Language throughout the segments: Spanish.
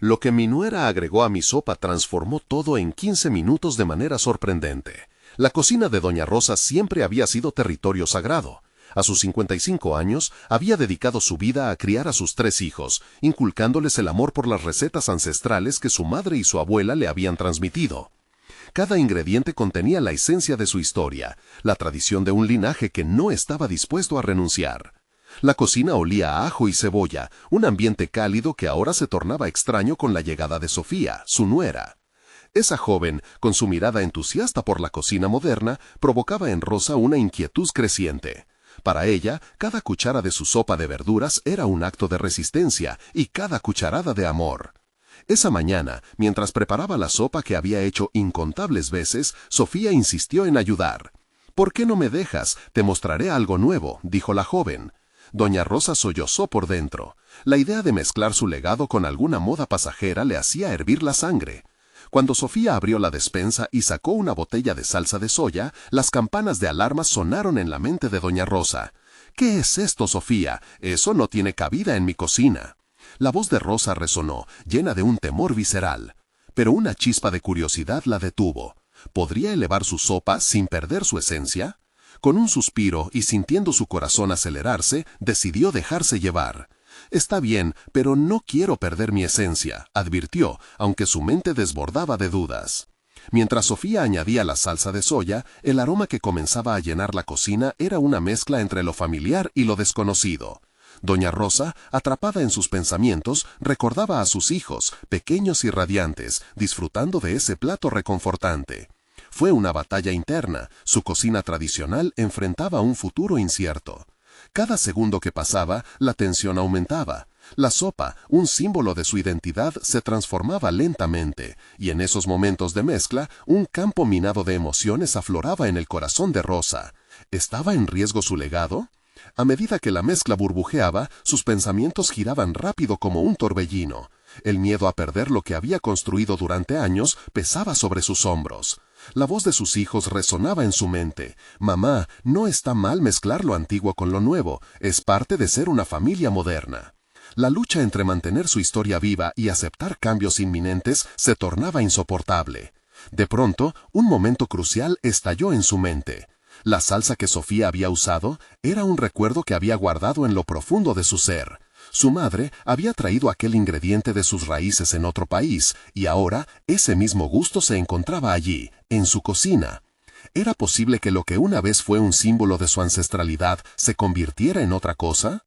Lo que mi nuera agregó a mi sopa transformó todo en 15 minutos de manera sorprendente. La cocina de doña Rosa siempre había sido territorio sagrado. A sus 55 años, había dedicado su vida a criar a sus 3 hijos, inculcándoles el amor por las recetas ancestrales que su madre y su abuela le habían transmitido. Cada ingrediente contenía la esencia de su historia, la tradición de un linaje que no estaba dispuesto a renunciar. La cocina olía a ajo y cebolla, un ambiente cálido que ahora se tornaba extraño con la llegada de Sofía, su nuera. Esa joven, con su mirada entusiasta por la cocina moderna, provocaba en Rosa una inquietud creciente. Para ella, cada cuchara de su sopa de verduras era un acto de resistencia y cada cucharada de amor. Esa mañana, mientras preparaba la sopa que había hecho incontables veces, Sofía insistió en ayudar. «¿Por qué no me dejas? Te mostraré algo nuevo», dijo la joven. Doña Rosa sollozó por dentro. La idea de mezclar su legado con alguna moda pasajera le hacía hervir la sangre. Cuando Sofía abrió la despensa y sacó una botella de salsa de soya, las campanas de alarma sonaron en la mente de doña Rosa. «¿Qué es esto, Sofía? Eso no tiene cabida en mi cocina». La voz de Rosa resonó, llena de un temor visceral. Pero una chispa de curiosidad la detuvo. ¿Podría elevar su sopa sin perder su esencia? Con un suspiro y sintiendo su corazón acelerarse, decidió dejarse llevar. «Está bien, pero no quiero perder mi esencia», advirtió, aunque su mente desbordaba de dudas. Mientras Sofía añadía la salsa de soya, el aroma que comenzaba a llenar la cocina era una mezcla entre lo familiar y lo desconocido. Doña Rosa, atrapada en sus pensamientos, recordaba a sus hijos, pequeños y radiantes, disfrutando de ese plato reconfortante. Fue una batalla interna, su cocina tradicional enfrentaba un futuro incierto. Cada segundo que pasaba, la tensión aumentaba. La sopa, un símbolo de su identidad, se transformaba lentamente, y en esos momentos de mezcla, un campo minado de emociones afloraba en el corazón de Rosa. ¿Estaba en riesgo su legado? A medida que la mezcla burbujeaba, sus pensamientos giraban rápido como un torbellino. El miedo a perder lo que había construido durante años pesaba sobre sus hombros. La voz de sus hijos resonaba en su mente. «Mamá, no está mal mezclar lo antiguo con lo nuevo, es parte de ser una familia moderna». La lucha entre mantener su historia viva y aceptar cambios inminentes se tornaba insoportable. De pronto, un momento crucial estalló en su mente. La salsa que Sofía había usado era un recuerdo que había guardado en lo profundo de su ser. Su madre había traído aquel ingrediente de sus raíces en otro país, y ahora ese mismo gusto se encontraba allí, en su cocina. ¿Era posible que lo que una vez fue un símbolo de su ancestralidad se convirtiera en otra cosa?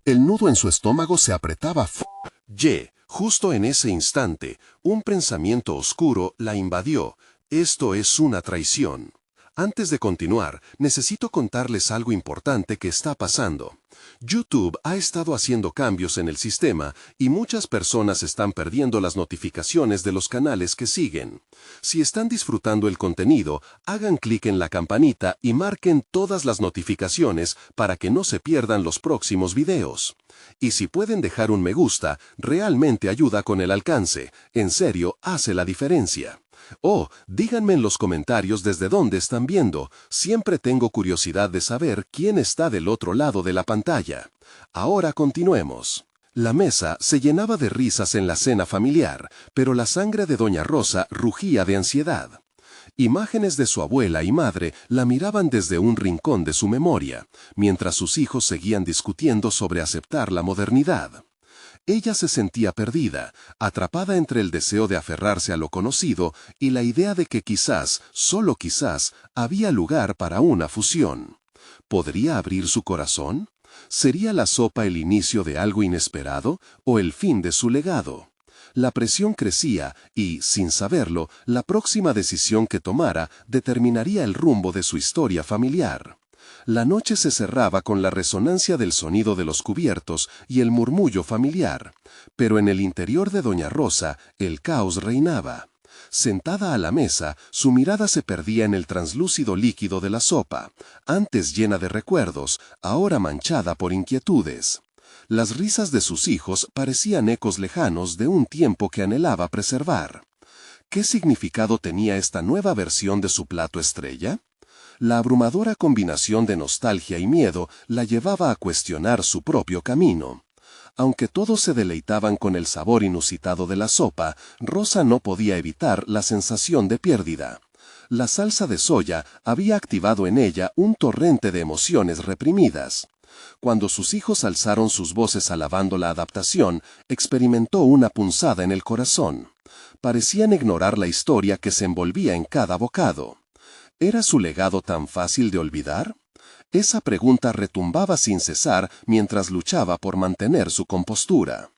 El nudo en su estómago se apretaba justo en ese instante, un pensamiento oscuro la invadió. «Esto es una traición». Antes de continuar, necesito contarles algo importante que está pasando. YouTube ha estado haciendo cambios en el sistema y muchas personas están perdiendo las notificaciones de los canales que siguen. Si están disfrutando el contenido, hagan clic en la campanita y marquen todas las notificaciones para que no se pierdan los próximos videos. Y si pueden dejar un me gusta, realmente ayuda con el alcance. En serio, hace la diferencia. Oh, díganme en los comentarios desde dónde están viendo. Siempre tengo curiosidad de saber quién está del otro lado de la pantalla. Ahora continuemos. La mesa se llenaba de risas en la cena familiar, pero la sangre de doña Rosa rugía de ansiedad. Imágenes de su abuela y madre la miraban desde un rincón de su memoria, mientras sus hijos seguían discutiendo sobre aceptar la modernidad. Ella se sentía perdida, atrapada entre el deseo de aferrarse a lo conocido y la idea de que quizás, solo quizás, había lugar para una fusión. ¿Podría abrir su corazón? ¿Sería la sopa el inicio de algo inesperado o el fin de su legado? La presión crecía y, sin saberlo, la próxima decisión que tomara determinaría el rumbo de su historia familiar. La noche se cerraba con la resonancia del sonido de los cubiertos y el murmullo familiar, pero en el interior de doña Rosa el caos reinaba. Sentada a la mesa, su mirada se perdía en el translúcido líquido de la sopa, antes llena de recuerdos, ahora manchada por inquietudes. Las risas de sus hijos parecían ecos lejanos de un tiempo que anhelaba preservar. ¿Qué significado tenía esta nueva versión de su plato estrella? La abrumadora combinación de nostalgia y miedo la llevaba a cuestionar su propio camino. Aunque todos se deleitaban con el sabor inusitado de la sopa, Rosa no podía evitar la sensación de pérdida. La salsa de soya había activado en ella un torrente de emociones reprimidas. Cuando sus hijos alzaron sus voces alabando la adaptación, experimentó una punzada en el corazón. Parecían ignorar la historia que se envolvía en cada bocado. ¿Era su legado tan fácil de olvidar? Esa pregunta retumbaba sin cesar mientras luchaba por mantener su compostura.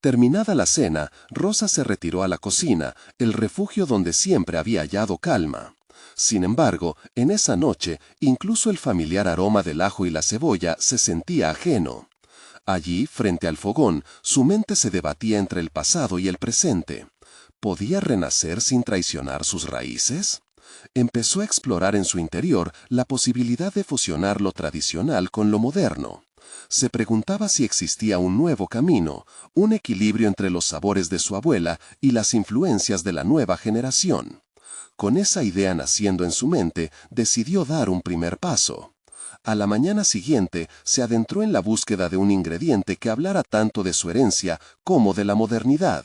Terminada la cena, Rosa se retiró a la cocina, el refugio donde siempre había hallado calma. Sin embargo, en esa noche, incluso el familiar aroma del ajo y la cebolla se sentía ajeno. Allí, frente al fogón, su mente se debatía entre el pasado y el presente. ¿Podía renacer sin traicionar sus raíces? Empezó a explorar en su interior la posibilidad de fusionar lo tradicional con lo moderno. Se preguntaba si existía un nuevo camino, un equilibrio entre los sabores de su abuela y las influencias de la nueva generación. Con esa idea naciendo en su mente, decidió dar un primer paso. A la mañana siguiente, se adentró en la búsqueda de un ingrediente que hablara tanto de su herencia como de la modernidad.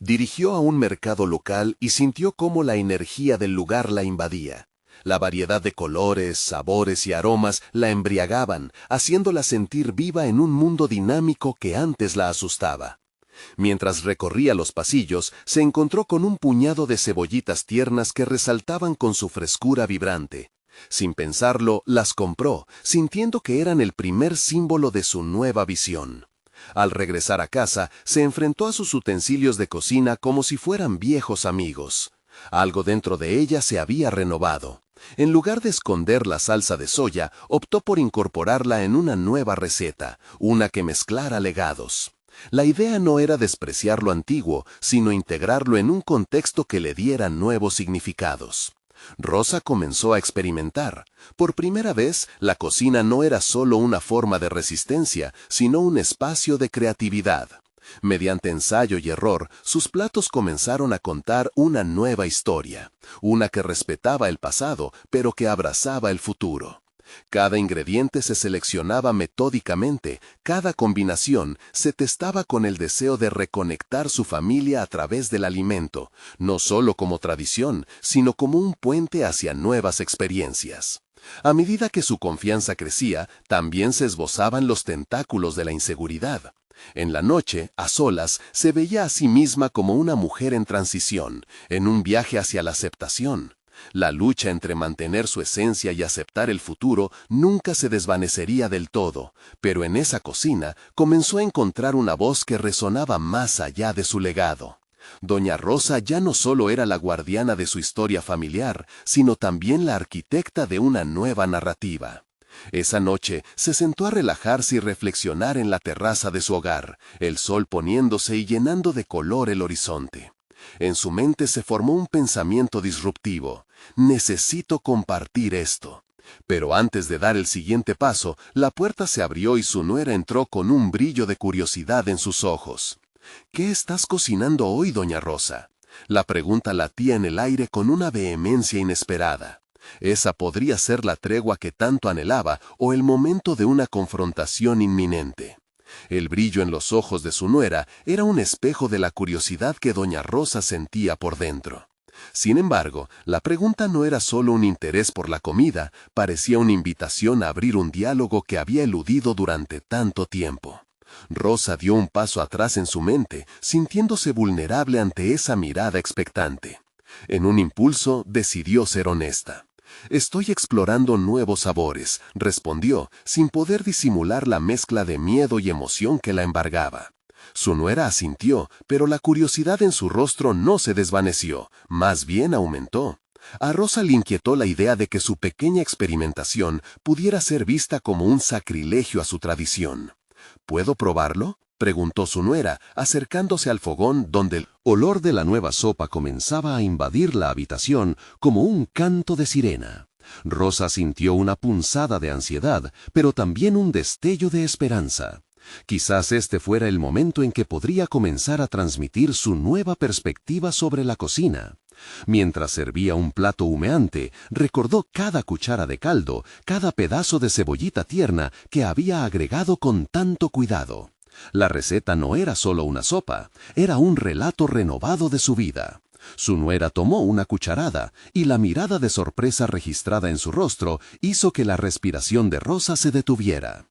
Dirigió a un mercado local y sintió cómo la energía del lugar la invadía. La variedad de colores, sabores y aromas la embriagaban, haciéndola sentir viva en un mundo dinámico que antes la asustaba. Mientras recorría los pasillos, se encontró con un puñado de cebollitas tiernas que resaltaban con su frescura vibrante. Sin pensarlo, las compró, sintiendo que eran el primer símbolo de su nueva visión. Al regresar a casa, se enfrentó a sus utensilios de cocina como si fueran viejos amigos. Algo dentro de ella se había renovado. En lugar de esconder la salsa de soya, optó por incorporarla en una nueva receta, una que mezclara legados. La idea no era despreciar lo antiguo, sino integrarlo en un contexto que le diera nuevos significados. Rosa comenzó a experimentar. Por primera vez, la cocina no era solo una forma de resistencia, sino un espacio de creatividad. Mediante ensayo y error, sus platos comenzaron a contar una nueva historia, una que respetaba el pasado, pero que abrazaba el futuro. Cada ingrediente se seleccionaba metódicamente, cada combinación se testaba con el deseo de reconectar su familia a través del alimento, no solo como tradición, sino como un puente hacia nuevas experiencias. A medida que su confianza crecía, también se esbozaban los tentáculos de la inseguridad. En la noche, a solas, se veía a sí misma como una mujer en transición, en un viaje hacia la aceptación. La lucha entre mantener su esencia y aceptar el futuro nunca se desvanecería del todo, pero en esa cocina comenzó a encontrar una voz que resonaba más allá de su legado. Doña Rosa ya no solo era la guardiana de su historia familiar, sino también la arquitecta de una nueva narrativa. Esa noche se sentó a relajarse y reflexionar en la terraza de su hogar, el sol poniéndose y llenando de color el horizonte. En su mente se formó un pensamiento disruptivo. Necesito compartir esto. Pero antes de dar el siguiente paso, la puerta se abrió y su nuera entró con un brillo de curiosidad en sus ojos. ¿Qué estás cocinando hoy, doña Rosa? La pregunta latía en el aire con una vehemencia inesperada. Esa podría ser la tregua que tanto anhelaba o el momento de una confrontación inminente. El brillo en los ojos de su nuera era un espejo de la curiosidad que doña Rosa sentía por dentro. Sin embargo, la pregunta no era solo un interés por la comida, parecía una invitación a abrir un diálogo que había eludido durante tanto tiempo. Rosa dio un paso atrás en su mente, sintiéndose vulnerable ante esa mirada expectante. En un impulso, decidió ser honesta. «Estoy explorando nuevos sabores», respondió, sin poder disimular la mezcla de miedo y emoción que la embargaba. Su nuera asintió, pero la curiosidad en su rostro no se desvaneció, más bien aumentó. A Rosa le inquietó la idea de que su pequeña experimentación pudiera ser vista como un sacrilegio a su tradición. «¿Puedo probarlo?», preguntó su nuera, acercándose al fogón donde el olor de la nueva sopa comenzaba a invadir la habitación como un canto de sirena. Rosa sintió una punzada de ansiedad, pero también un destello de esperanza. Quizás este fuera el momento en que podría comenzar a transmitir su nueva perspectiva sobre la cocina. Mientras servía un plato humeante, recordó cada cuchara de caldo, cada pedazo de cebollita tierna que había agregado con tanto cuidado. La receta no era solo una sopa, era un relato renovado de su vida. Su nuera tomó una cucharada, y la mirada de sorpresa registrada en su rostro hizo que la respiración de Rosa se detuviera.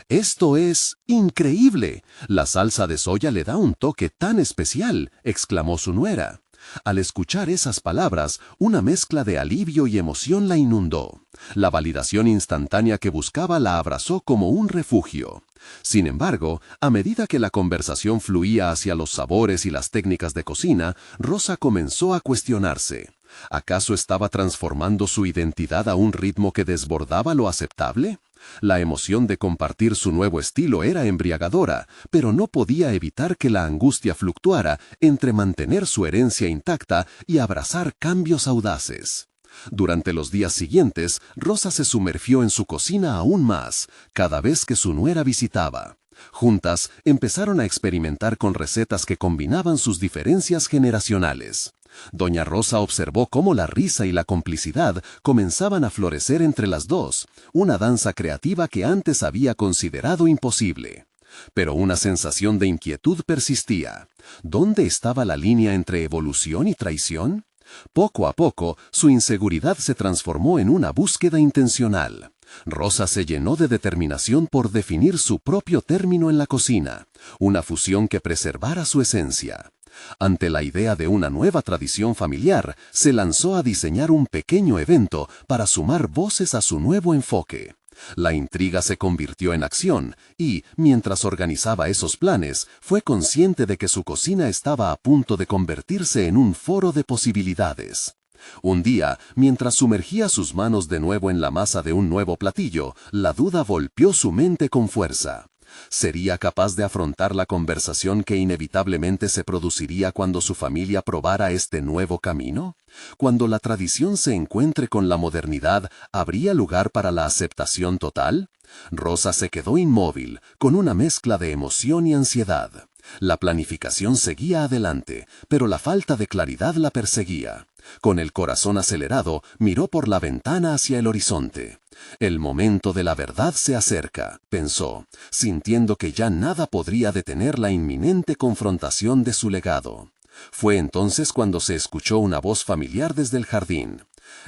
«Esto es increíble. La salsa de soya le da un toque tan especial», exclamó su nuera. Al escuchar esas palabras, una mezcla de alivio y emoción la inundó. La validación instantánea que buscaba la abrazó como un refugio. Sin embargo, a medida que la conversación fluía hacia los sabores y las técnicas de cocina, Rosa comenzó a cuestionarse. ¿Acaso estaba transformando su identidad a un ritmo que desbordaba lo aceptable? La emoción de compartir su nuevo estilo era embriagadora, pero no podía evitar que la angustia fluctuara entre mantener su herencia intacta y abrazar cambios audaces. Durante los días siguientes, Rosa se sumergió en su cocina aún más, cada vez que su nuera visitaba. Juntas, empezaron a experimentar con recetas que combinaban sus diferencias generacionales. Doña Rosa observó cómo la risa y la complicidad comenzaban a florecer entre las dos, una danza creativa que antes había considerado imposible. Pero una sensación de inquietud persistía. ¿Dónde estaba la línea entre evolución y traición? Poco a poco, su inseguridad se transformó en una búsqueda intencional. Rosa se llenó de determinación por definir su propio término en la cocina, una fusión que preservara su esencia. Ante la idea de una nueva tradición familiar, se lanzó a diseñar un pequeño evento para sumar voces a su nuevo enfoque. La intriga se convirtió en acción y, mientras organizaba esos planes, fue consciente de que su cocina estaba a punto de convertirse en un foro de posibilidades. Un día, mientras sumergía sus manos de nuevo en la masa de un nuevo platillo, la duda golpeó su mente con fuerza. ¿Sería capaz de afrontar la conversación que inevitablemente se produciría cuando su familia probara este nuevo camino? Cuando la tradición se encuentre con la modernidad, ¿habría lugar para la aceptación total? Rosa se quedó inmóvil, con una mezcla de emoción y ansiedad. La planificación seguía adelante, pero la falta de claridad la perseguía. Con el corazón acelerado, miró por la ventana hacia el horizonte. «El momento de la verdad se acerca», pensó, sintiendo que ya nada podría detener la inminente confrontación de su legado. Fue entonces cuando se escuchó una voz familiar desde el jardín.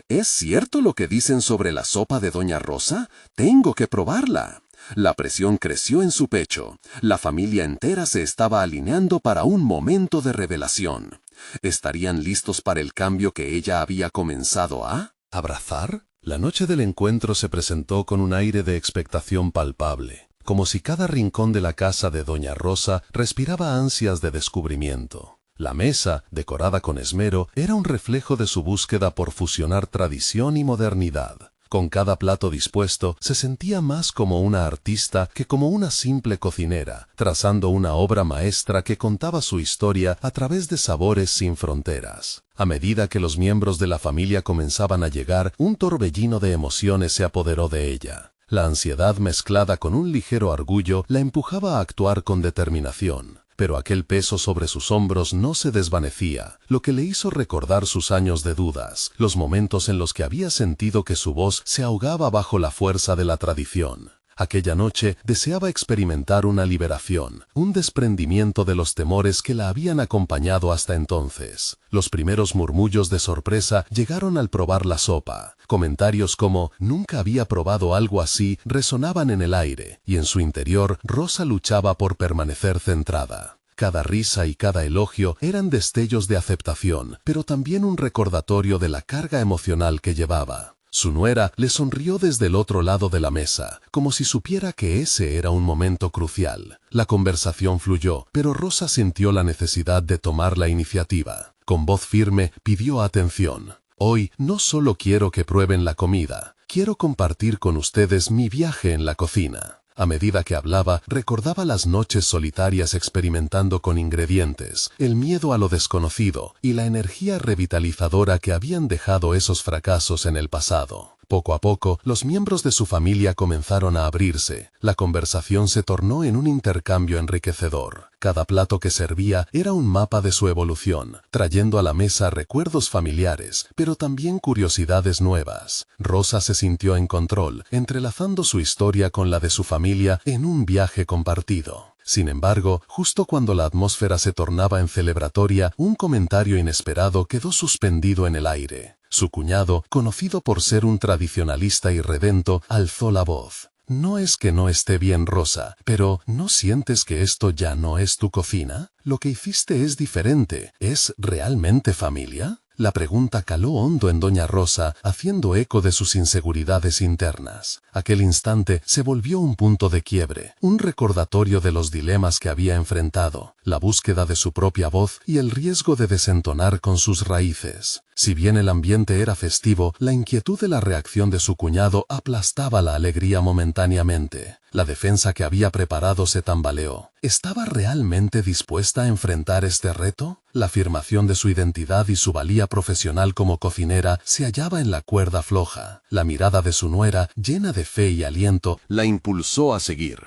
«¿Es cierto lo que dicen sobre la sopa de Doña Rosa? Tengo que probarla». La presión creció en su pecho. La familia entera se estaba alineando para un momento de revelación. ¿Estarían listos para el cambio que ella había comenzado a ¿abrazar? La noche del encuentro se presentó con un aire de expectación palpable, como si cada rincón de la casa de Doña Rosa respiraba ansias de descubrimiento. La mesa, decorada con esmero, era un reflejo de su búsqueda por fusionar tradición y modernidad. Con cada plato dispuesto, se sentía más como una artista que como una simple cocinera, trazando una obra maestra que contaba su historia a través de sabores sin fronteras. A medida que los miembros de la familia comenzaban a llegar, un torbellino de emociones se apoderó de ella. La ansiedad mezclada con un ligero orgullo la empujaba a actuar con determinación. Pero aquel peso sobre sus hombros no se desvanecía, lo que le hizo recordar sus años de dudas, los momentos en los que había sentido que su voz se ahogaba bajo la fuerza de la tradición. Aquella noche deseaba experimentar una liberación, un desprendimiento de los temores que la habían acompañado hasta entonces. Los primeros murmullos de sorpresa llegaron al probar la sopa. Comentarios como «nunca había probado algo así» resonaban en el aire, y en su interior Rosa luchaba por permanecer centrada. Cada risa y cada elogio eran destellos de aceptación, pero también un recordatorio de la carga emocional que llevaba. Su nuera le sonrió desde el otro lado de la mesa, como si supiera que ese era un momento crucial. La conversación fluyó, pero Rosa sintió la necesidad de tomar la iniciativa. Con voz firme pidió atención. «Hoy no solo quiero que prueben la comida, quiero compartir con ustedes mi viaje en la cocina». A medida que hablaba, recordaba las noches solitarias experimentando con ingredientes, el miedo a lo desconocido y la energía revitalizadora que habían dejado esos fracasos en el pasado. Poco a poco, los miembros de su familia comenzaron a abrirse. La conversación se tornó en un intercambio enriquecedor. Cada plato que servía era un mapa de su evolución, trayendo a la mesa recuerdos familiares, pero también curiosidades nuevas. Rosa se sintió en control, entrelazando su historia con la de su familia en un viaje compartido. Sin embargo, justo cuando la atmósfera se tornaba en celebratoria, un comentario inesperado quedó suspendido en el aire. Su cuñado, conocido por ser un tradicionalista irredento, alzó la voz. No es que no esté bien, Rosa, pero ¿no sientes que esto ya no es tu cocina? Lo que hiciste es diferente. ¿Es realmente familia? La pregunta caló hondo en doña Rosa, haciendo eco de sus inseguridades internas. Aquel instante se volvió un punto de quiebre, un recordatorio de los dilemas que había enfrentado, la búsqueda de su propia voz y el riesgo de desentonar con sus raíces. Si bien el ambiente era festivo, la inquietud de la reacción de su cuñado aplastaba la alegría momentáneamente. La defensa que había preparado se tambaleó. ¿Estaba realmente dispuesta a enfrentar este reto? La afirmación de su identidad y su valía profesional como cocinera se hallaba en la cuerda floja. La mirada de su nuera, llena de fe y aliento, la impulsó a seguir.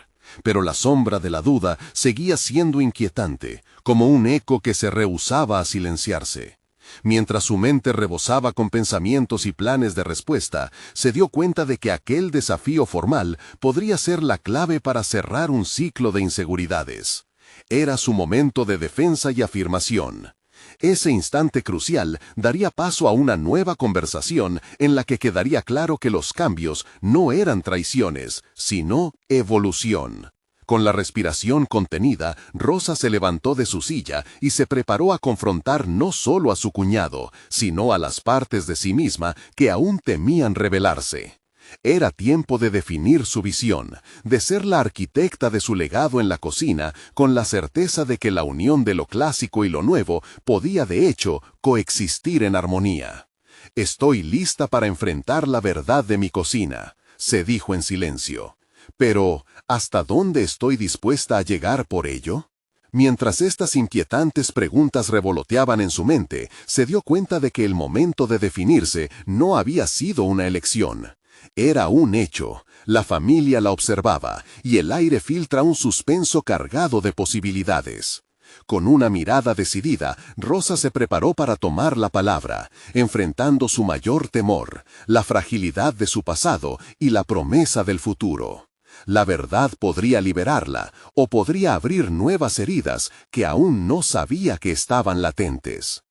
Pero la sombra de la duda seguía siendo inquietante, como un eco que se rehusaba a silenciarse. Mientras su mente rebosaba con pensamientos y planes de respuesta, se dio cuenta de que aquel desafío formal podría ser la clave para cerrar un ciclo de inseguridades. Era su momento de defensa y afirmación. Ese instante crucial daría paso a una nueva conversación en la que quedaría claro que los cambios no eran traiciones, sino evolución. Con la respiración contenida, Rosa se levantó de su silla y se preparó a confrontar no solo a su cuñado, sino a las partes de sí misma que aún temían revelarse. Era tiempo de definir su visión, de ser la arquitecta de su legado en la cocina, con la certeza de que la unión de lo clásico y lo nuevo podía de hecho coexistir en armonía. «Estoy lista para enfrentar la verdad de mi cocina», se dijo en silencio. Pero, ¿hasta dónde estoy dispuesta a llegar por ello? Mientras estas inquietantes preguntas revoloteaban en su mente, se dio cuenta de que el momento de definirse no había sido una elección. Era un hecho. La familia la observaba, y el aire filtra un suspenso cargado de posibilidades. Con una mirada decidida, Rosa se preparó para tomar la palabra, enfrentando su mayor temor, la fragilidad de su pasado y la promesa del futuro. La verdad podría liberarla, o podría abrir nuevas heridas que aún no sabía que estaban latentes.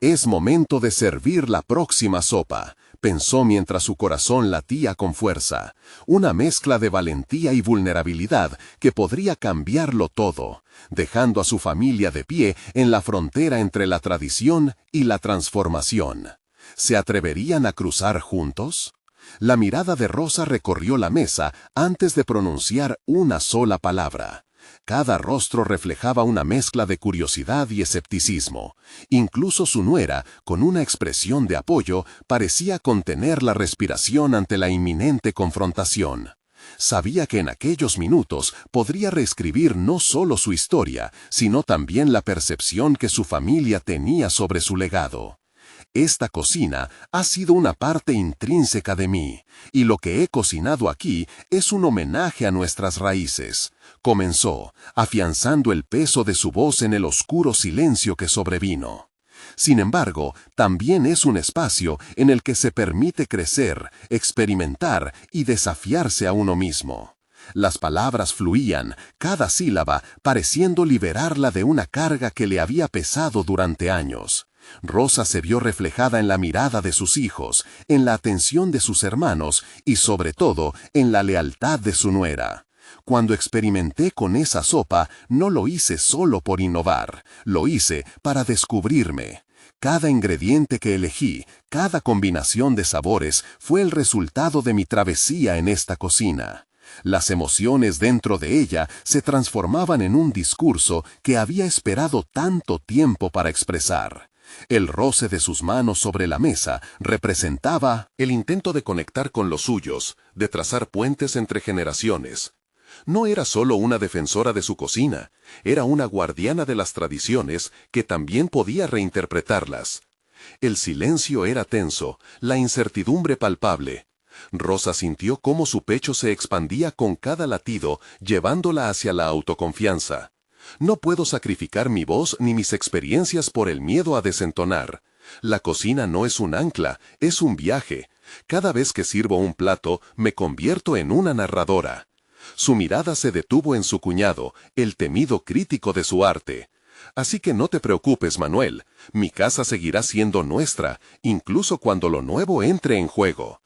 «Es momento de servir la próxima sopa», pensó mientras su corazón latía con fuerza. Una mezcla de valentía y vulnerabilidad que podría cambiarlo todo, dejando a su familia de pie en la frontera entre la tradición y la transformación. ¿Se atreverían a cruzar juntos? La mirada de Rosa recorrió la mesa antes de pronunciar una sola palabra. Cada rostro reflejaba una mezcla de curiosidad y escepticismo. Incluso su nuera, con una expresión de apoyo, parecía contener la respiración ante la inminente confrontación. Sabía que en aquellos minutos podría reescribir no solo su historia, sino también la percepción que su familia tenía sobre su legado. «Esta cocina ha sido una parte intrínseca de mí, y lo que he cocinado aquí es un homenaje a nuestras raíces», comenzó, afianzando el peso de su voz en el oscuro silencio que sobrevino. Sin embargo, también es un espacio en el que se permite crecer, experimentar y desafiarse a uno mismo. Las palabras fluían, cada sílaba pareciendo liberarla de una carga que le había pesado durante años. Rosa se vio reflejada en la mirada de sus hijos, en la atención de sus hermanos y sobre todo en la lealtad de su nuera. «Cuando experimenté con esa sopa, no lo hice solo por innovar, lo hice para descubrirme. Cada ingrediente que elegí, cada combinación de sabores fue el resultado de mi travesía en esta cocina». Las emociones dentro de ella se transformaban en un discurso que había esperado tanto tiempo para expresar. El roce de sus manos sobre la mesa representaba el intento de conectar con los suyos, de trazar puentes entre generaciones. No era solo una defensora de su cocina, era una guardiana de las tradiciones que también podía reinterpretarlas. El silencio era tenso, la incertidumbre palpable. Rosa sintió cómo su pecho se expandía con cada latido, llevándola hacia la autoconfianza. No puedo sacrificar mi voz ni mis experiencias por el miedo a desentonar. La cocina no es un ancla, es un viaje. Cada vez que sirvo un plato, me convierto en una narradora. Su mirada se detuvo en su cuñado, el temido crítico de su arte. Así que no te preocupes, Manuel. Mi casa seguirá siendo nuestra, incluso cuando lo nuevo entre en juego.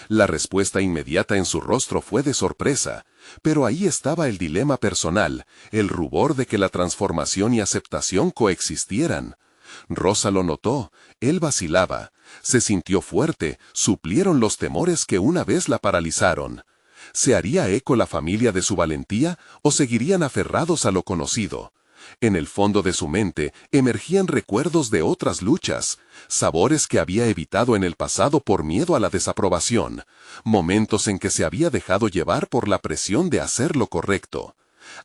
La respuesta inmediata en su rostro fue de sorpresa, pero ahí estaba el dilema personal, el rubor de que la transformación y aceptación coexistieran. Rosa lo notó, él vacilaba, se sintió fuerte, suplieron los temores que una vez la paralizaron. ¿Se haría eco la familia de su valentía o seguirían aferrados a lo conocido? En el fondo de su mente emergían recuerdos de otras luchas, sabores que había evitado en el pasado por miedo a la desaprobación, momentos en que se había dejado llevar por la presión de hacer lo correcto.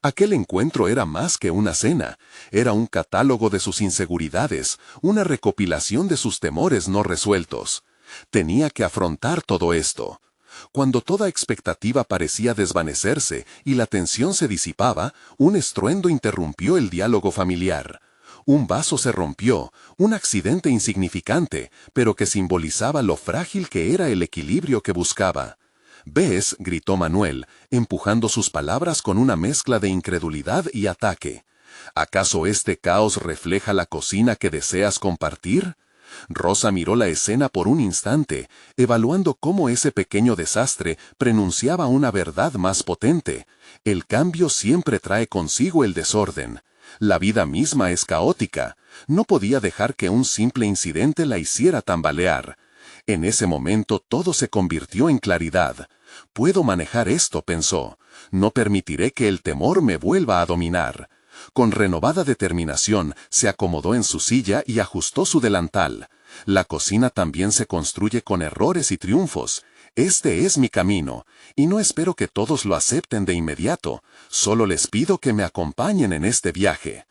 Aquel encuentro era más que una cena, era un catálogo de sus inseguridades, una recopilación de sus temores no resueltos. Tenía que afrontar todo esto. Cuando toda expectativa parecía desvanecerse y la tensión se disipaba, un estruendo interrumpió el diálogo familiar. Un vaso se rompió, un accidente insignificante, pero que simbolizaba lo frágil que era el equilibrio que buscaba. «¿Ves?», gritó Manuel, empujando sus palabras con una mezcla de incredulidad y ataque. «¿Acaso este caos refleja la cocina que deseas compartir?». Rosa miró la escena por un instante, evaluando cómo ese pequeño desastre pronunciaba una verdad más potente. El cambio siempre trae consigo el desorden. La vida misma es caótica. No podía dejar que un simple incidente la hiciera tambalear. En ese momento todo se convirtió en claridad. «Puedo manejar esto», pensó. «No permitiré que el temor me vuelva a dominar». Con renovada determinación, se acomodó en su silla y ajustó su delantal. La cocina también se construye con errores y triunfos. Este es mi camino, y no espero que todos lo acepten de inmediato. Solo les pido que me acompañen en este viaje.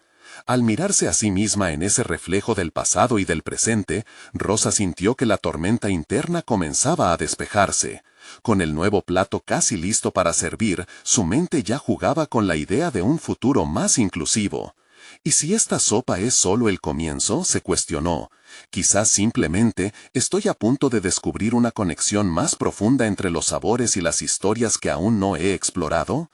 Al mirarse a sí misma en ese reflejo del pasado y del presente, Rosa sintió que la tormenta interna comenzaba a despejarse. Con el nuevo plato casi listo para servir, su mente ya jugaba con la idea de un futuro más inclusivo. ¿Y si esta sopa es solo el comienzo?, se cuestionó. Quizás simplemente estoy a punto de descubrir una conexión más profunda entre los sabores y las historias que aún no he explorado.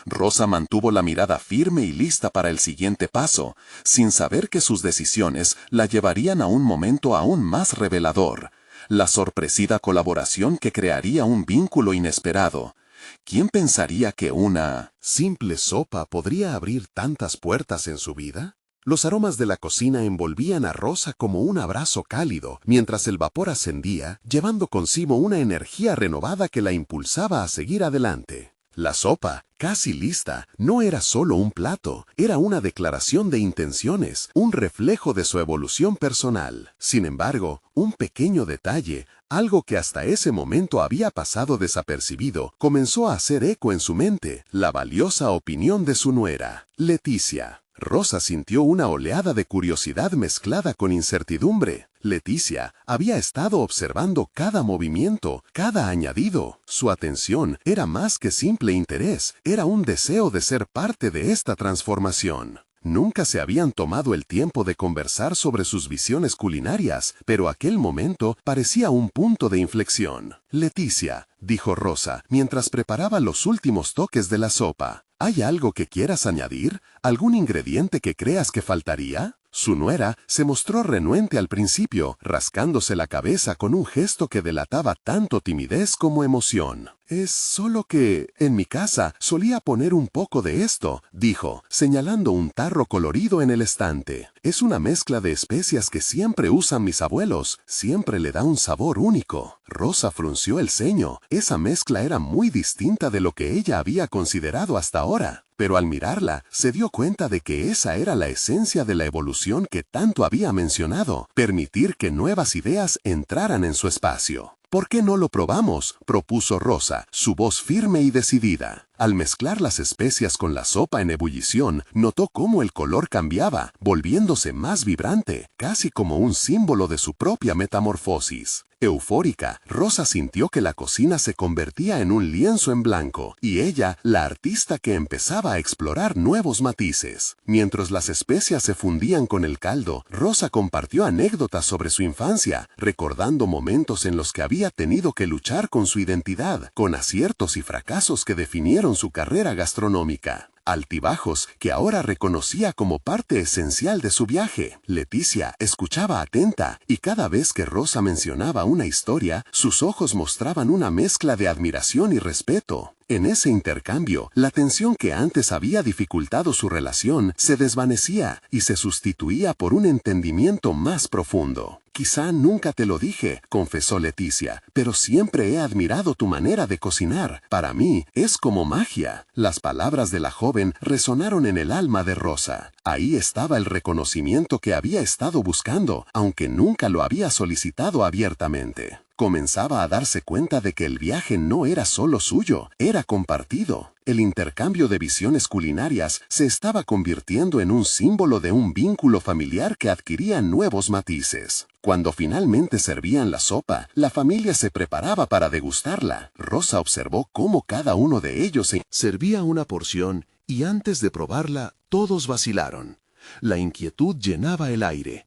Rosa mantuvo la mirada firme y lista para el siguiente paso, sin saber que sus decisiones la llevarían a un momento aún más revelador. La sorpresiva colaboración que crearía un vínculo inesperado. ¿Quién pensaría que una simple sopa podría abrir tantas puertas en su vida? Los aromas de la cocina envolvían a Rosa como un abrazo cálido, mientras el vapor ascendía, llevando consigo una energía renovada que la impulsaba a seguir adelante. La sopa, casi lista, no era solo un plato, era una declaración de intenciones, un reflejo de su evolución personal. Sin embargo, un pequeño detalle, algo que hasta ese momento había pasado desapercibido, comenzó a hacer eco en su mente, la valiosa opinión de su nuera, Leticia. Rosa sintió una oleada de curiosidad mezclada con incertidumbre. Leticia había estado observando cada movimiento, cada añadido. Su atención era más que simple interés, era un deseo de ser parte de esta transformación. Nunca se habían tomado el tiempo de conversar sobre sus visiones culinarias, pero aquel momento parecía un punto de inflexión. «Leticia», dijo Rosa, mientras preparaba los últimos toques de la sopa. ¿Hay algo que quieras añadir? ¿Algún ingrediente que creas que faltaría? Su nuera se mostró renuente al principio, rascándose la cabeza con un gesto que delataba tanto timidez como emoción. «Es solo que, en mi casa, solía poner un poco de esto», dijo, señalando un tarro colorido en el estante. «Es una mezcla de especias que siempre usan mis abuelos, siempre le da un sabor único». Rosa frunció el ceño. Esa mezcla era muy distinta de lo que ella había considerado hasta ahora. Pero al mirarla, se dio cuenta de que esa era la esencia de la evolución que tanto había mencionado, permitir que nuevas ideas entraran en su espacio. «¿Por qué no lo probamos?», propuso Rosa, su voz firme y decidida. Al mezclar las especias con la sopa en ebullición, notó cómo el color cambiaba, volviéndose más vibrante, casi como un símbolo de su propia metamorfosis. Eufórica, Rosa sintió que la cocina se convertía en un lienzo en blanco, y ella, la artista que empezaba a explorar nuevos matices. Mientras las especias se fundían con el caldo, Rosa compartió anécdotas sobre su infancia, recordando momentos en los que había tenido que luchar con su identidad, con aciertos y fracasos que definieron su carrera gastronómica. Altibajos que ahora reconocía como parte esencial de su viaje. Leticia escuchaba atenta, y cada vez que Rosa mencionaba una historia, sus ojos mostraban una mezcla de admiración y respeto. En ese intercambio, la tensión que antes había dificultado su relación se desvanecía y se sustituía por un entendimiento más profundo. «Quizá nunca te lo dije», confesó Leticia, «pero siempre he admirado tu manera de cocinar. Para mí, es como magia». Las palabras de la joven resonaron en el alma de Rosa. Ahí estaba el reconocimiento que había estado buscando, aunque nunca lo había solicitado abiertamente. Comenzaba a darse cuenta de que el viaje no era solo suyo, era compartido. El intercambio de visiones culinarias se estaba convirtiendo en un símbolo de un vínculo familiar que adquiría nuevos matices. Cuando finalmente servían la sopa, la familia se preparaba para degustarla. Rosa observó cómo cada uno de ellos servía una porción y antes de probarla, todos vacilaron. La inquietud llenaba el aire.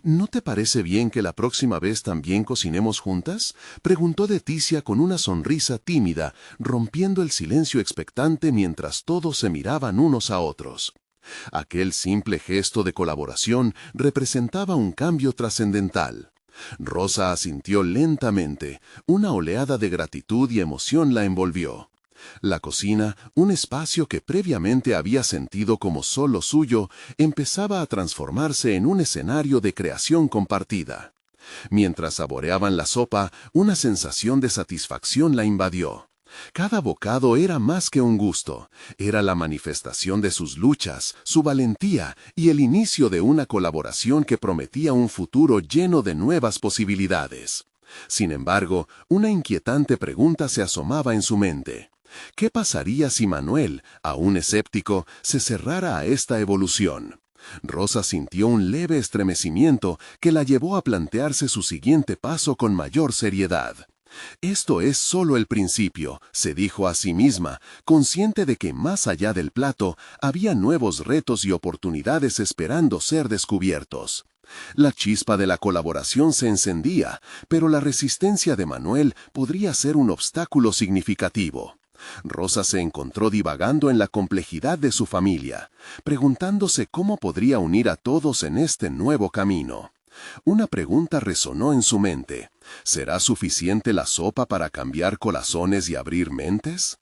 «¿No te parece bien que la próxima vez también cocinemos juntas?», preguntó Leticia con una sonrisa tímida, rompiendo el silencio expectante mientras todos se miraban unos a otros. Aquel simple gesto de colaboración representaba un cambio trascendental. Rosa asintió lentamente, una oleada de gratitud y emoción la envolvió. La cocina, un espacio que previamente había sentido como solo suyo, empezaba a transformarse en un escenario de creación compartida. Mientras saboreaban la sopa, una sensación de satisfacción la invadió. Cada bocado era más que un gusto, era la manifestación de sus luchas, su valentía y el inicio de una colaboración que prometía un futuro lleno de nuevas posibilidades. Sin embargo, una inquietante pregunta se asomaba en su mente. ¿Qué pasaría si Manuel, aún escéptico, se cerrara a esta evolución? Rosa sintió un leve estremecimiento que la llevó a plantearse su siguiente paso con mayor seriedad. «Esto es solo el principio», se dijo a sí misma, consciente de que más allá del plato había nuevos retos y oportunidades esperando ser descubiertos. La chispa de la colaboración se encendía, pero la resistencia de Manuel podría ser un obstáculo significativo. Rosa se encontró divagando en la complejidad de su familia, preguntándose cómo podría unir a todos en este nuevo camino. Una pregunta resonó en su mente. ¿Será suficiente la sopa para cambiar corazones y abrir mentes?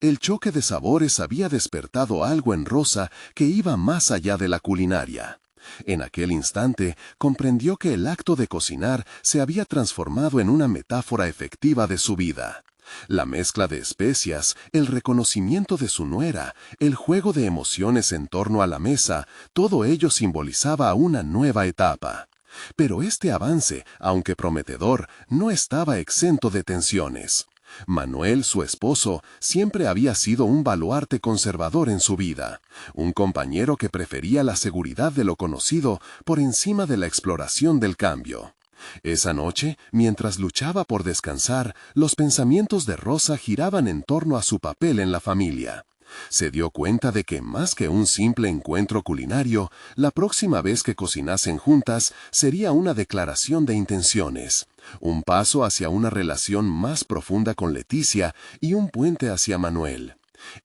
El choque de sabores había despertado algo en Rosa que iba más allá de la culinaria. En aquel instante comprendió que el acto de cocinar se había transformado en una metáfora efectiva de su vida. La mezcla de especias, el reconocimiento de su nuera, el juego de emociones en torno a la mesa, todo ello simbolizaba una nueva etapa. Pero este avance, aunque prometedor, no estaba exento de tensiones. Manuel, su esposo, siempre había sido un baluarte conservador en su vida, un compañero que prefería la seguridad de lo conocido por encima de la exploración del cambio. Esa noche, mientras luchaba por descansar, los pensamientos de Rosa giraban en torno a su papel en la familia. Se dio cuenta de que más que un simple encuentro culinario, la próxima vez que cocinasen juntas sería una declaración de intenciones, un paso hacia una relación más profunda con Leticia y un puente hacia Manuel.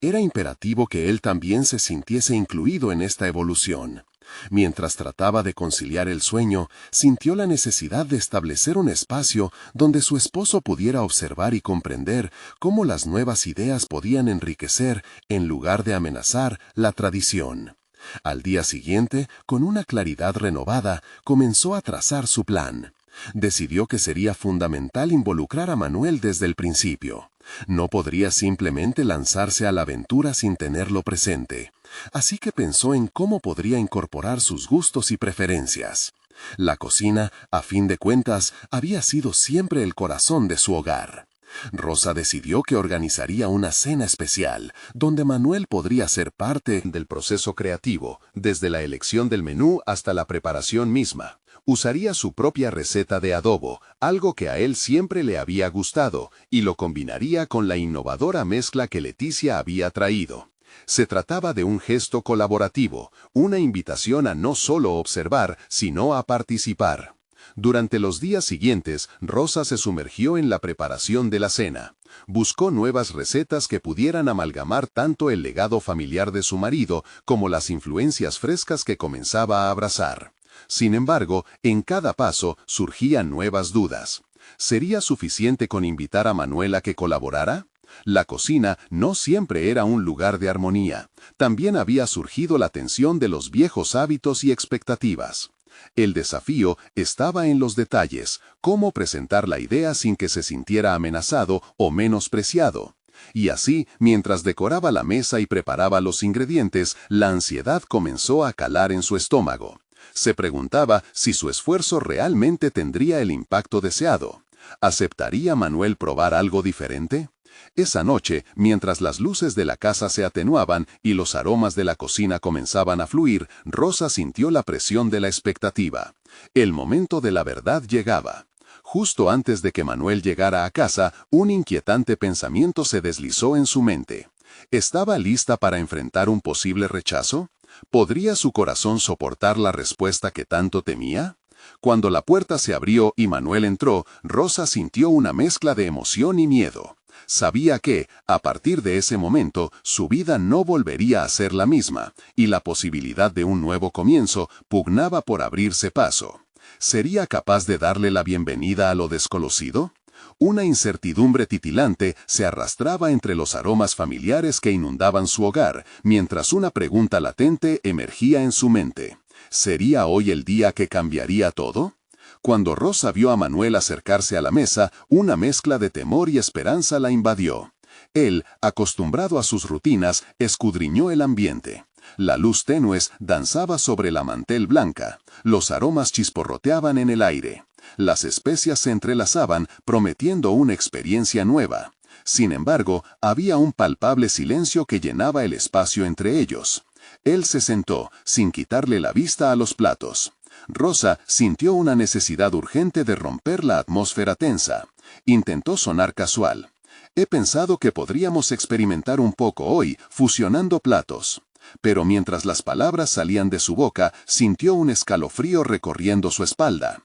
Era imperativo que él también se sintiese incluido en esta evolución. Mientras trataba de conciliar el sueño, sintió la necesidad de establecer un espacio donde su esposo pudiera observar y comprender cómo las nuevas ideas podían enriquecer, en lugar de amenazar, la tradición. Al día siguiente, con una claridad renovada, comenzó a trazar su plan. Decidió que sería fundamental involucrar a Manuel desde el principio. No podría simplemente lanzarse a la aventura sin tenerlo presente. Así que pensó en cómo podría incorporar sus gustos y preferencias. La cocina, a fin de cuentas, había sido siempre el corazón de su hogar. Rosa decidió que organizaría una cena especial, donde Manuel podría ser parte del proceso creativo, desde la elección del menú hasta la preparación misma. Usaría su propia receta de adobo, algo que a él siempre le había gustado, y lo combinaría con la innovadora mezcla que Leticia había traído. Se trataba de un gesto colaborativo, una invitación a no solo observar, sino a participar. Durante los días siguientes, Rosa se sumergió en la preparación de la cena. Buscó nuevas recetas que pudieran amalgamar tanto el legado familiar de su marido como las influencias frescas que comenzaba a abrazar. Sin embargo, en cada paso surgían nuevas dudas. ¿Sería suficiente con invitar a Manuel a que colaborara? La cocina no siempre era un lugar de armonía. También había surgido la tensión de los viejos hábitos y expectativas. El desafío estaba en los detalles, cómo presentar la idea sin que se sintiera amenazado o menospreciado. Y así, mientras decoraba la mesa y preparaba los ingredientes, la ansiedad comenzó a calar en su estómago. Se preguntaba si su esfuerzo realmente tendría el impacto deseado. ¿Aceptaría Manuel probar algo diferente? Esa noche, mientras las luces de la casa se atenuaban y los aromas de la cocina comenzaban a fluir, Rosa sintió la presión de la expectativa. El momento de la verdad llegaba. Justo antes de que Manuel llegara a casa, un inquietante pensamiento se deslizó en su mente. ¿Estaba lista para enfrentar un posible rechazo? ¿Podría su corazón soportar la respuesta que tanto temía? Cuando la puerta se abrió y Manuel entró, Rosa sintió una mezcla de emoción y miedo. Sabía que, a partir de ese momento, su vida no volvería a ser la misma, y la posibilidad de un nuevo comienzo pugnaba por abrirse paso. ¿Sería capaz de darle la bienvenida a lo desconocido? Una incertidumbre titilante se arrastraba entre los aromas familiares que inundaban su hogar, mientras una pregunta latente emergía en su mente. ¿Sería hoy el día que cambiaría todo? Cuando Rosa vio a Manuel acercarse a la mesa, una mezcla de temor y esperanza la invadió. Él, acostumbrado a sus rutinas, escudriñó el ambiente. La luz tenue danzaba sobre la mantel blanca, los aromas chisporroteaban en el aire. Las especias se entrelazaban, prometiendo una experiencia nueva. Sin embargo, había un palpable silencio que llenaba el espacio entre ellos. Él se sentó, sin quitarle la vista a los platos. Rosa sintió una necesidad urgente de romper la atmósfera tensa. Intentó sonar casual. He pensado que podríamos experimentar un poco hoy, fusionando platos. Pero mientras las palabras salían de su boca, sintió un escalofrío recorriendo su espalda.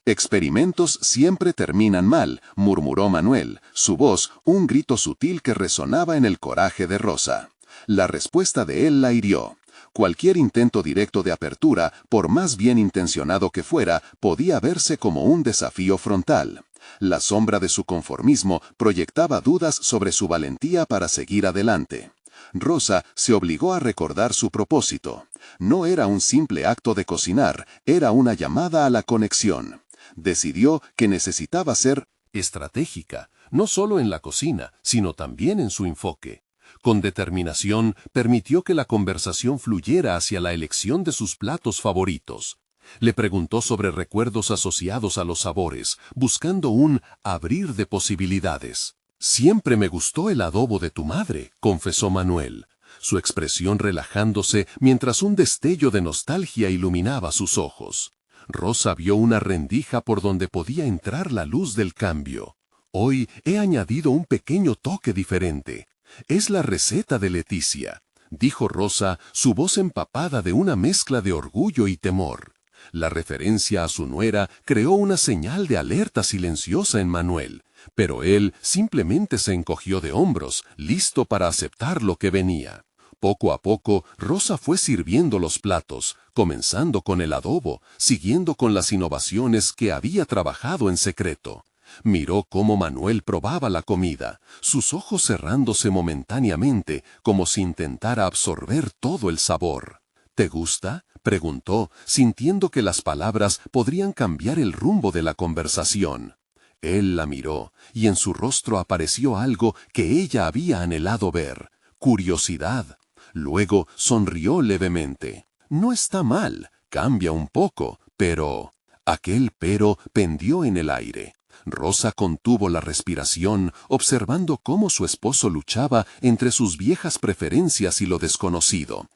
Experimentos siempre terminan mal, murmuró Manuel, su voz un grito sutil que resonaba en el coraje de Rosa. La respuesta de él la hirió. Cualquier intento directo de apertura, por más bien intencionado que fuera, podía verse como un desafío frontal. La sombra de su conformismo proyectaba dudas sobre su valentía para seguir adelante. Rosa se obligó a recordar su propósito. No era un simple acto de cocinar, era una llamada a la conexión. Decidió que necesitaba ser estratégica, no solo en la cocina, sino también en su enfoque. Con determinación, permitió que la conversación fluyera hacia la elección de sus platos favoritos. Le preguntó sobre recuerdos asociados a los sabores, buscando un abrir de posibilidades. «Siempre me gustó el adobo de tu madre», confesó Manuel, su expresión relajándose mientras un destello de nostalgia iluminaba sus ojos. Rosa vio una rendija por donde podía entrar la luz del cambio. «Hoy he añadido un pequeño toque diferente. Es la receta de Leticia», dijo Rosa, su voz empapada de una mezcla de orgullo y temor. La referencia a su nuera creó una señal de alerta silenciosa en Manuel, pero él simplemente se encogió de hombros, listo para aceptar lo que venía. Poco a poco, Rosa fue sirviendo los platos, comenzando con el adobo, siguiendo con las innovaciones que había trabajado en secreto. Miró cómo Manuel probaba la comida, sus ojos cerrándose momentáneamente, como si intentara absorber todo el sabor. «¿Te gusta?», preguntó, sintiendo que las palabras podrían cambiar el rumbo de la conversación. Él la miró, y en su rostro apareció algo que ella había anhelado ver: curiosidad. Luego sonrió levemente. «No está mal, cambia un poco, pero...». Aquel pero pendió en el aire. Rosa contuvo la respiración, observando cómo su esposo luchaba entre sus viejas preferencias y lo desconocido.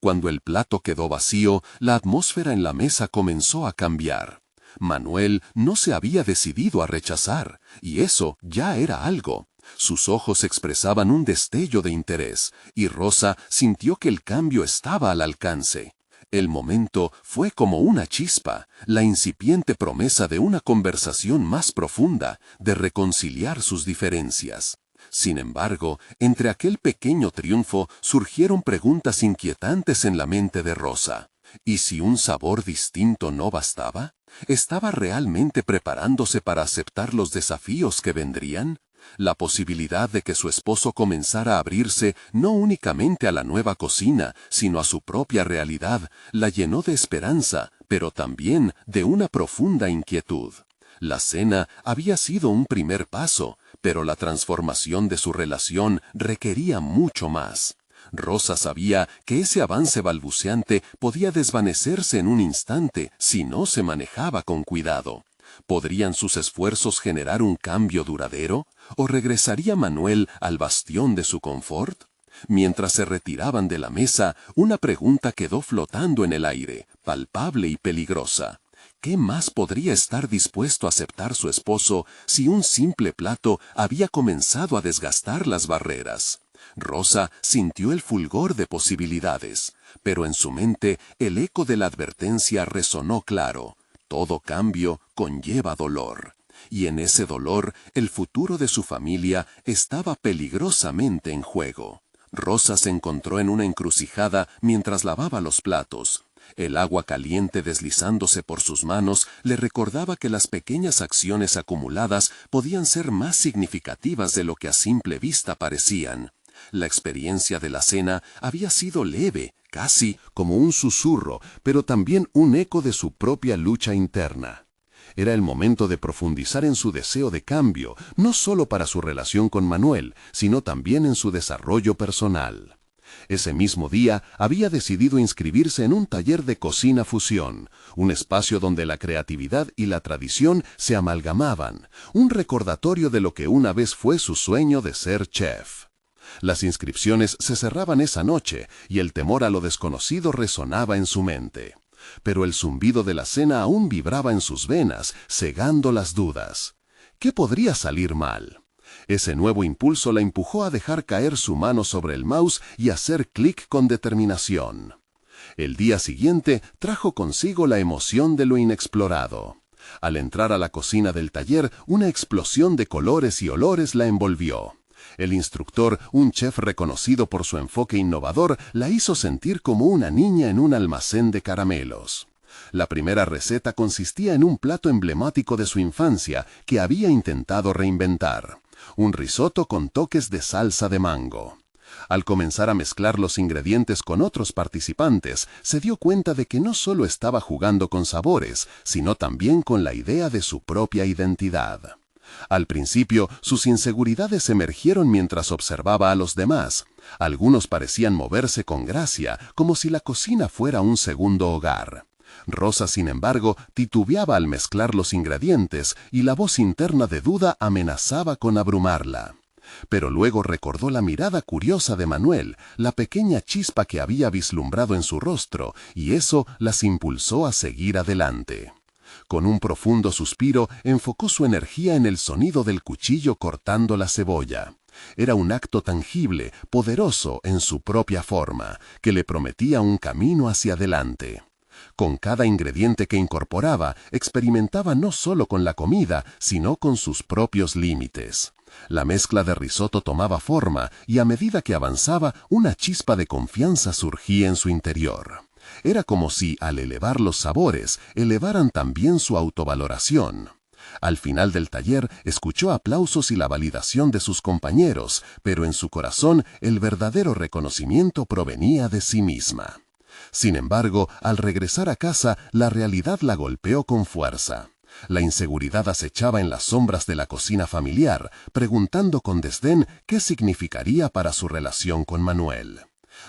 Cuando el plato quedó vacío, la atmósfera en la mesa comenzó a cambiar. Manuel no se había decidido a rechazar, y eso ya era algo. Sus ojos expresaban un destello de interés, y Rosa sintió que el cambio estaba al alcance. El momento fue como una chispa, la incipiente promesa de una conversación más profunda, de reconciliar sus diferencias. Sin embargo, entre aquel pequeño triunfo surgieron preguntas inquietantes en la mente de Rosa. ¿Y si un sabor distinto no bastaba? ¿Estaba realmente preparándose para aceptar los desafíos que vendrían? La posibilidad de que su esposo comenzara a abrirse no únicamente a la nueva cocina, sino a su propia realidad, la llenó de esperanza, pero también de una profunda inquietud. La cena había sido un primer paso, pero la transformación de su relación requería mucho más. Rosa sabía que ese avance balbuceante podía desvanecerse en un instante si no se manejaba con cuidado. ¿Podrían sus esfuerzos generar un cambio duradero? ¿O regresaría Manuel al bastión de su confort? Mientras se retiraban de la mesa, una pregunta quedó flotando en el aire, palpable y peligrosa. ¿Qué más podría estar dispuesto a aceptar su esposo si un simple plato había comenzado a desgastar las barreras? Rosa sintió el fulgor de posibilidades, pero en su mente el eco de la advertencia resonó claro. Todo cambio conlleva dolor, y en ese dolor el futuro de su familia estaba peligrosamente en juego. Rosa se encontró en una encrucijada mientras lavaba los platos. El agua caliente deslizándose por sus manos le recordaba que las pequeñas acciones acumuladas podían ser más significativas de lo que a simple vista parecían. La experiencia de la cena había sido leve, casi como un susurro, pero también un eco de su propia lucha interna. Era el momento de profundizar en su deseo de cambio, no solo para su relación con Manuel, sino también en su desarrollo personal. Ese mismo día había decidido inscribirse en un taller de cocina fusión, un espacio donde la creatividad y la tradición se amalgamaban, un recordatorio de lo que una vez fue su sueño de ser chef. Las inscripciones se cerraban esa noche y el temor a lo desconocido resonaba en su mente. Pero el zumbido de la cena aún vibraba en sus venas, cegando las dudas. ¿Qué podría salir mal? Ese nuevo impulso la empujó a dejar caer su mano sobre el mouse y hacer clic con determinación. El día siguiente trajo consigo la emoción de lo inexplorado. Al entrar a la cocina del taller, una explosión de colores y olores la envolvió. El instructor, un chef reconocido por su enfoque innovador, la hizo sentir como una niña en un almacén de caramelos. La primera receta consistía en un plato emblemático de su infancia que había intentado reinventar: un risotto con toques de salsa de mango. Al comenzar a mezclar los ingredientes con otros participantes, se dio cuenta de que no solo estaba jugando con sabores, sino también con la idea de su propia identidad. Al principio, sus inseguridades emergieron mientras observaba a los demás. Algunos parecían moverse con gracia, como si la cocina fuera un segundo hogar. Rosa, sin embargo, titubeaba al mezclar los ingredientes y la voz interna de duda amenazaba con abrumarla. Pero luego recordó la mirada curiosa de Manuel, la pequeña chispa que había vislumbrado en su rostro, y eso las impulsó a seguir adelante. Con un profundo suspiro, enfocó su energía en el sonido del cuchillo cortando la cebolla. Era un acto tangible, poderoso en su propia forma, que le prometía un camino hacia adelante. Con cada ingrediente que incorporaba, experimentaba no solo con la comida, sino con sus propios límites. La mezcla de risotto tomaba forma, y a medida que avanzaba, una chispa de confianza surgía en su interior. Era como si, al elevar los sabores, elevaran también su autovaloración. Al final del taller, escuchó aplausos y la validación de sus compañeros, pero en su corazón el verdadero reconocimiento provenía de sí misma. Sin embargo, al regresar a casa, la realidad la golpeó con fuerza. La inseguridad acechaba en las sombras de la cocina familiar, preguntando con desdén qué significaría para su relación con Manuel.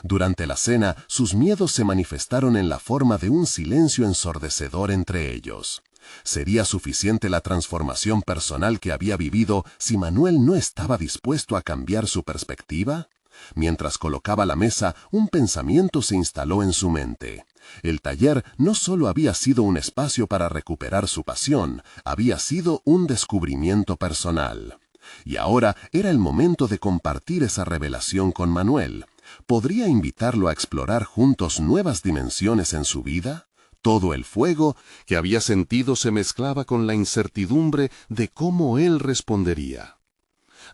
Durante la cena, sus miedos se manifestaron en la forma de un silencio ensordecedor entre ellos. ¿Sería suficiente la transformación personal que había vivido si Manuel no estaba dispuesto a cambiar su perspectiva? Mientras colocaba la mesa, un pensamiento se instaló en su mente. El taller no solo había sido un espacio para recuperar su pasión, había sido un descubrimiento personal. Y ahora era el momento de compartir esa revelación con Manuel. ¿Podría invitarlo a explorar juntos nuevas dimensiones en su vida? Todo el fuego que había sentido se mezclaba con la incertidumbre de cómo él respondería.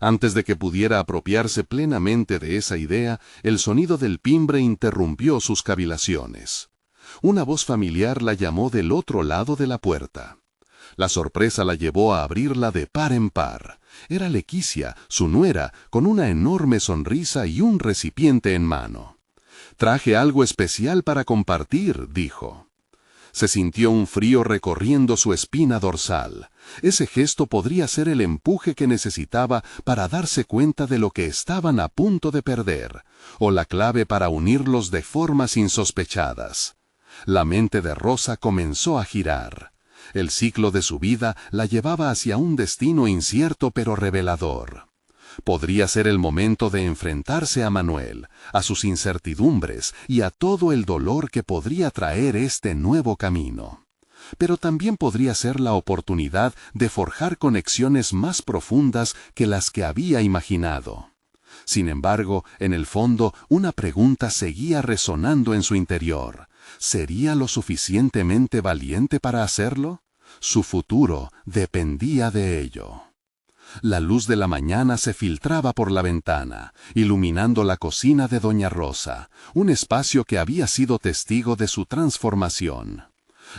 Antes de que pudiera apropiarse plenamente de esa idea, el sonido del timbre interrumpió sus cavilaciones. Una voz familiar la llamó del otro lado de la puerta. La sorpresa la llevó a abrirla de par en par. Era Leticia, su nuera, con una enorme sonrisa y un recipiente en mano. «Traje algo especial para compartir», dijo. Se sintió un frío recorriendo su espina dorsal. Ese gesto podría ser el empuje que necesitaba para darse cuenta de lo que estaban a punto de perder, o la clave para unirlos de formas insospechadas. La mente de Rosa comenzó a girar. El ciclo de su vida la llevaba hacia un destino incierto pero revelador. Podría ser el momento de enfrentarse a Manuel, a sus incertidumbres y a todo el dolor que podría traer este nuevo camino. Pero también podría ser la oportunidad de forjar conexiones más profundas que las que había imaginado. Sin embargo, en el fondo, una pregunta seguía resonando en su interior. ¿Sería lo suficientemente valiente para hacerlo? Su futuro dependía de ello. La luz de la mañana se filtraba por la ventana, iluminando la cocina de Doña Rosa, un espacio que había sido testigo de su transformación.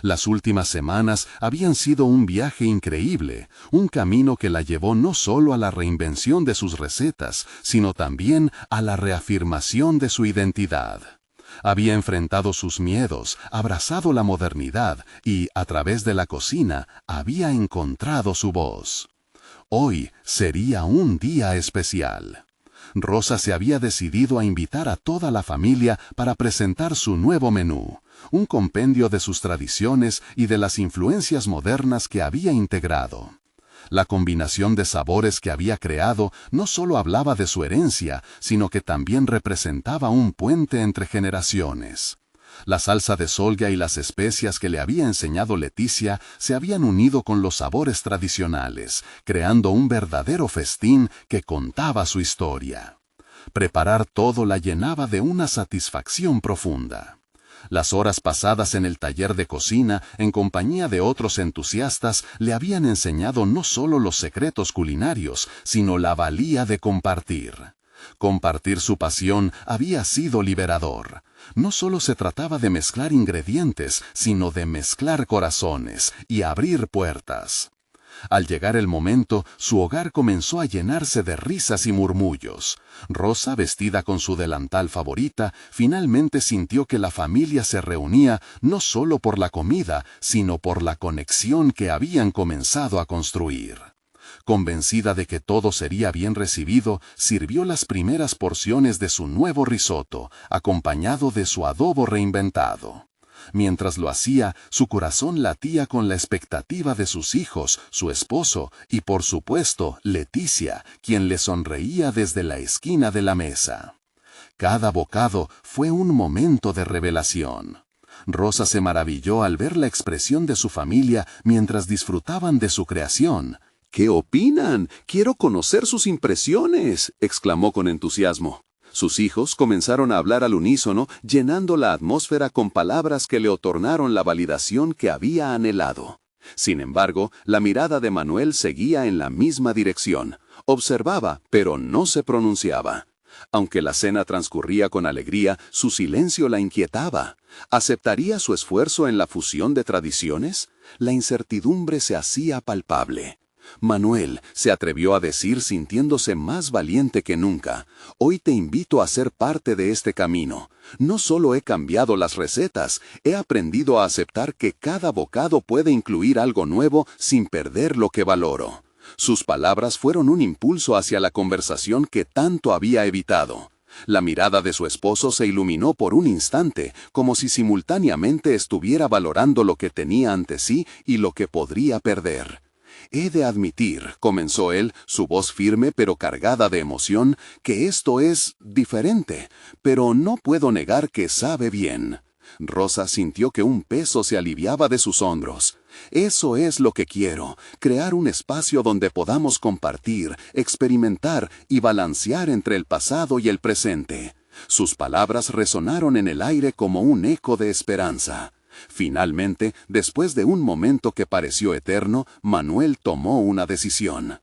Las últimas semanas habían sido un viaje increíble, un camino que la llevó no solo a la reinvención de sus recetas, sino también a la reafirmación de su identidad. Había enfrentado sus miedos, abrazado la modernidad y, a través de la cocina, había encontrado su voz. Hoy sería un día especial. Rosa se había decidido a invitar a toda la familia para presentar su nuevo menú, un compendio de sus tradiciones y de las influencias modernas que había integrado. La combinación de sabores que había creado no solo hablaba de su herencia, sino que también representaba un puente entre generaciones. La salsa de solga y las especias que le había enseñado Leticia se habían unido con los sabores tradicionales, creando un verdadero festín que contaba su historia. Preparar todo la llenaba de una satisfacción profunda. Las horas pasadas en el taller de cocina, en compañía de otros entusiastas, le habían enseñado no solo los secretos culinarios, sino la valía de compartir. Compartir su pasión había sido liberador. No solo se trataba de mezclar ingredientes, sino de mezclar corazones y abrir puertas. Al llegar el momento, su hogar comenzó a llenarse de risas y murmullos. Rosa, vestida con su delantal favorita, finalmente sintió que la familia se reunía no solo por la comida, sino por la conexión que habían comenzado a construir. Convencida de que todo sería bien recibido, sirvió las primeras porciones de su nuevo risotto, acompañado de su adobo reinventado. Mientras lo hacía, su corazón latía con la expectativa de sus hijos, su esposo y, por supuesto, Leticia, quien le sonreía desde la esquina de la mesa. Cada bocado fue un momento de revelación. Rosa se maravilló al ver la expresión de su familia mientras disfrutaban de su creación. «¿Qué opinan? Quiero conocer sus impresiones», exclamó con entusiasmo. Sus hijos comenzaron a hablar al unísono, llenando la atmósfera con palabras que le otorgaron la validación que había anhelado. Sin embargo, la mirada de Manuel seguía en la misma dirección. Observaba, pero no se pronunciaba. Aunque la cena transcurría con alegría, su silencio la inquietaba. ¿Aceptaría su esfuerzo en la fusión de tradiciones? La incertidumbre se hacía palpable. «Manuel», se atrevió a decir sintiéndose más valiente que nunca, «hoy te invito a ser parte de este camino. No solo he cambiado las recetas, he aprendido a aceptar que cada bocado puede incluir algo nuevo sin perder lo que valoro». Sus palabras fueron un impulso hacia la conversación que tanto había evitado. La mirada de su esposo se iluminó por un instante, como si simultáneamente estuviera valorando lo que tenía ante sí y lo que podría perder. «He de admitir», comenzó él, su voz firme pero cargada de emoción, «que esto es diferente, pero no puedo negar que sabe bien. Rosa sintió que un peso se aliviaba de sus hombros. Eso es lo que quiero, crear un espacio donde podamos compartir, experimentar y balancear entre el pasado y el presente. Sus palabras resonaron en el aire como un eco de esperanza. Finalmente, después de un momento que pareció eterno, Manuel tomó una decisión.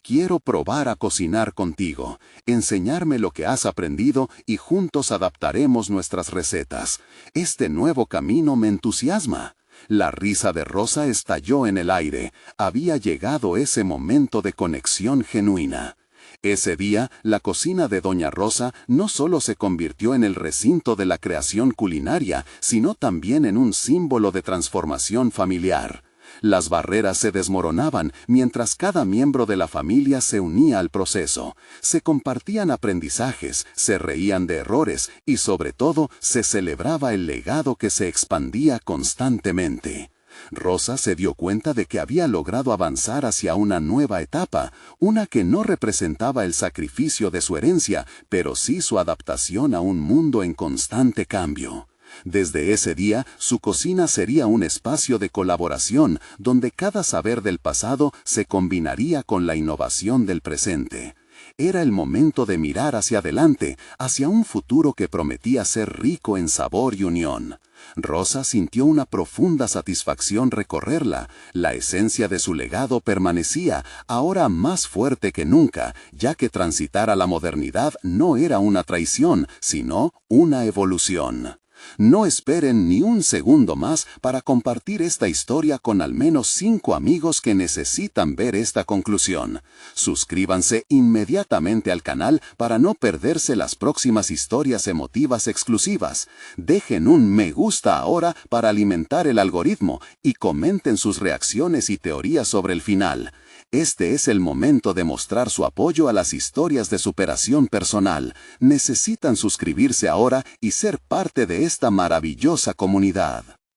Quiero probar a cocinar contigo, enseñarme lo que has aprendido y juntos adaptaremos nuestras recetas. Este nuevo camino me entusiasma. La risa de Rosa estalló en el aire. Había llegado ese momento de conexión genuina. Ese día, la cocina de Doña Rosa no solo se convirtió en el recinto de la creación culinaria, sino también en un símbolo de transformación familiar. Las barreras se desmoronaban mientras cada miembro de la familia se unía al proceso. Se compartían aprendizajes, se reían de errores y sobre todo se celebraba el legado que se expandía constantemente. Rosa se dio cuenta de que había logrado avanzar hacia una nueva etapa, una que no representaba el sacrificio de su herencia, pero sí su adaptación a un mundo en constante cambio. Desde ese día, su cocina sería un espacio de colaboración donde cada saber del pasado se combinaría con la innovación del presente. Era el momento de mirar hacia adelante, hacia un futuro que prometía ser rico en sabor y unión. Rosa sintió una profunda satisfacción recorrerla. La esencia de su legado permanecía, ahora más fuerte que nunca, ya que transitar a la modernidad no era una traición, sino una evolución. No esperen ni un segundo más para compartir esta historia con al menos 5 amigos que necesitan ver esta conclusión. Suscríbanse inmediatamente al canal para no perderse las próximas historias emotivas exclusivas. Dejen un me gusta ahora para alimentar el algoritmo y comenten sus reacciones y teorías sobre el final. Este es el momento de mostrar su apoyo a las historias de superación personal. Necesitan suscribirse ahora y ser parte de esta maravillosa comunidad.